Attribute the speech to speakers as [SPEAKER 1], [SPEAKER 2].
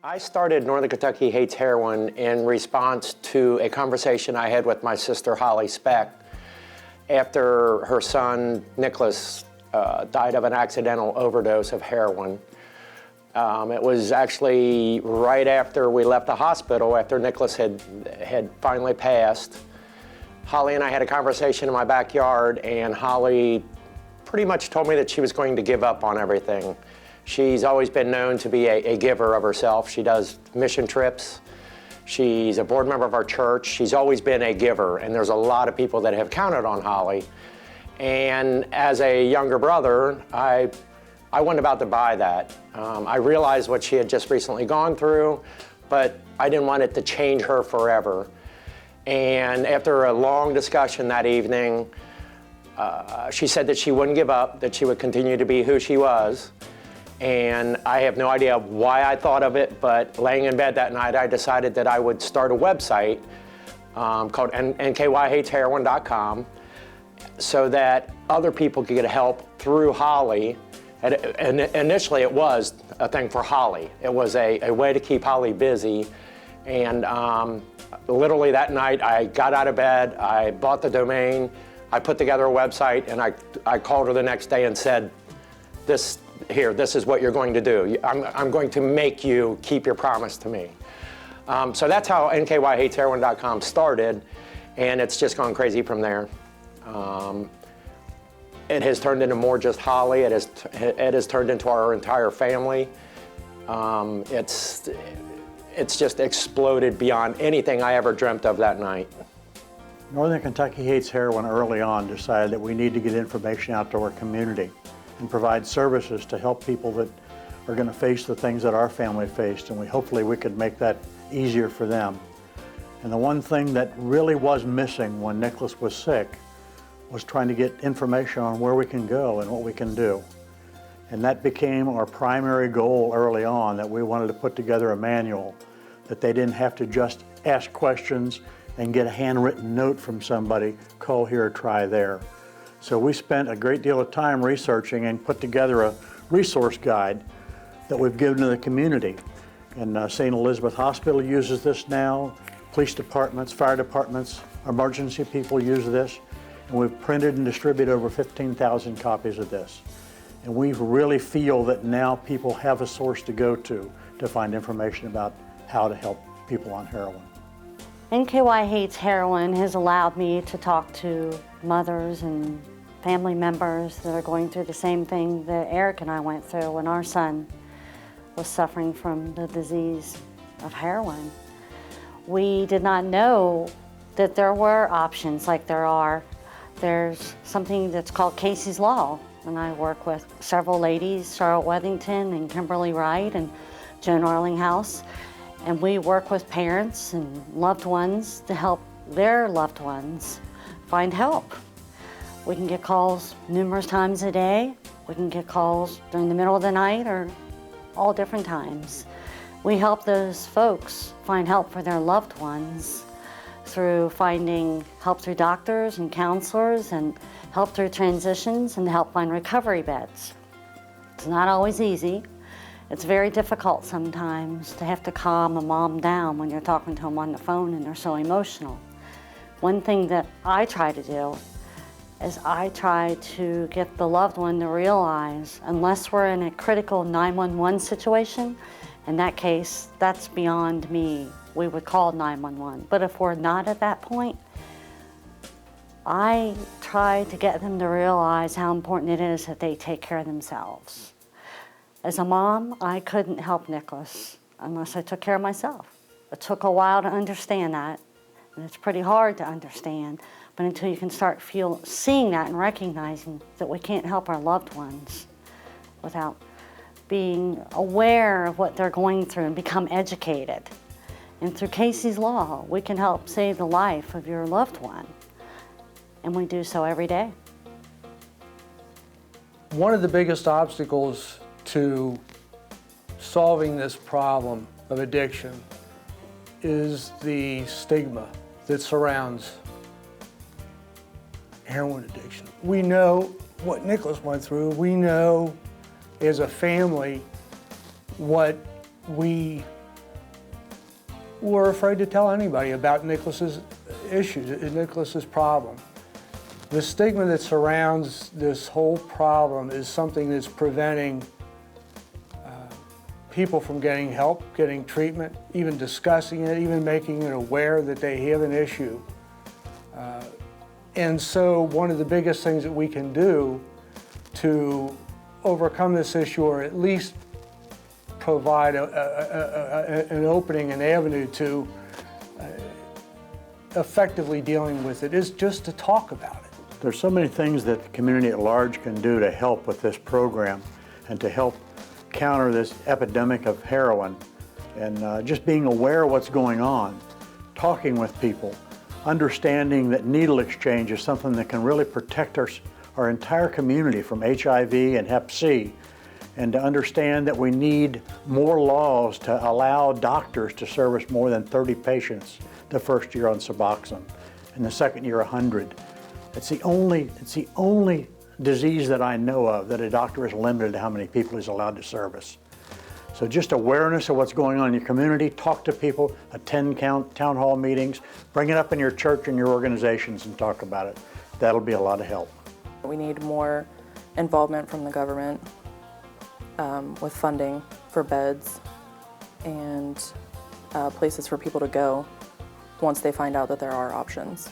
[SPEAKER 1] I started Northern Kentucky Hates Heroin in response to a conversation I had with my sister Holly Speck after her son Nicholas died of an accidental overdose of heroin. It was actually right after we left the hospital, after Nicholas had finally passed. Holly and I had a conversation in my backyard, and Holly pretty much told me that she was going to give up on everything. She's always been known to be a giver of herself. She does mission trips. She's a board member of our church. She's always been a giver, and there's a lot of people that have counted on Holly. And as a younger brother, I wasn't about to buy that. I realized what she had just recently gone through, but I didn't want it to change her forever. And after a long discussion that evening, she said that she wouldn't give up, that she would continue to be who she was. And I have no idea why I thought of it, but laying in bed that night, I decided that I would start a website called NKYHatesHeroin.com so that other people could get help through Holly. And initially, it was a thing for Holly. It was a way to keep Holly busy. And literally that night, I got out of bed, I bought the domain, I put together a website, and I called her the next day and said, this is what you're going to do. I'm going to make you keep your promise to me. So that's how NKYHatesHeroin.com started, and it's just gone crazy from there. It has turned into more just Holly. It has turned into our entire family. It's just exploded beyond anything I ever dreamt of that night.
[SPEAKER 2] Northern Kentucky Hates Heroin early on decided that we need to get information out to our community and provide services to help people that are going to face the things that our family faced, and hopefully we could make that easier for them. And the one thing that really was missing when Nicholas was sick was trying to get information on where we can go and what we can do. And that became our primary goal early on, that we wanted to put together a manual that they didn't have to just ask questions and get a handwritten note from somebody, call here, try there. So we spent a great deal of time researching and put together a resource guide that we've given to the community. And St. Elizabeth Hospital uses this now, police departments, fire departments, emergency people use this, and we've printed and distributed over 15,000 copies of this. And we really feel that now people have a source to go to find information about how to help people on heroin.
[SPEAKER 3] NKY Hates Heroin has allowed me to talk to mothers and family members that are going through the same thing that Eric and I went through when our son was suffering from the disease of heroin. We did not know that there were options like there are. There's something that's called Casey's Law, and I work with several ladies, Charlotte Weathington and Kimberly Wright and Joan Arlinghouse. And we work with parents and loved ones to help their loved ones find help. We can get calls numerous times a day. We can get calls during the middle of the night or all different times. We help those folks find help for their loved ones through finding help through doctors and counselors and help through transitions and help find recovery beds. It's not always easy. It's very difficult sometimes to have to calm a mom down when you're talking to them on the phone and they're so emotional. One thing that I try to do is I try to get the loved one to realize, unless we're in a critical 911 situation, in that case, that's beyond me. We would call 911. But if we're not at that point, I try to get them to realize how important it is that they take care of themselves. As a mom, I couldn't help Nicholas unless I took care of myself. It took a while to understand that, and it's pretty hard to understand, but until you can start seeing that and recognizing that we can't help our loved ones without being aware of what they're going through and become educated. And through Casey's Law, we can help save the life of your loved one, and we do so every day.
[SPEAKER 4] One of the biggest obstacles to solving this problem of addiction is the stigma that surrounds heroin addiction. We know what Nicholas went through. We know as a family what we were afraid to tell anybody about Nicholas's issues, Nicholas's problem. The stigma that surrounds this whole problem is something that's preventing people from getting help, getting treatment, even discussing it, even making it aware that they have an issue. And so one of the biggest things that we can do to overcome this issue, or at least provide an opening, an avenue to effectively dealing with it, is just to talk about it.
[SPEAKER 2] There's so many things that the community at large can do to help with this program and to help counter this epidemic of heroin, and just being aware of what's going on, talking with people, understanding that needle exchange is something that can really protect our entire community from HIV and Hep C, and to understand that we need more laws to allow doctors to service more than 30 patients the first year on Suboxone, and the second year 100. It's the only disease that I know of that a doctor is limited to how many people he's allowed to service. So just awareness of what's going on in your community, talk to people, attend town hall meetings, bring it up in your church and your organizations and talk about it. That'll be a lot of help.
[SPEAKER 5] We need more involvement from the government with funding for beds and places for people to go once they find out that there are options.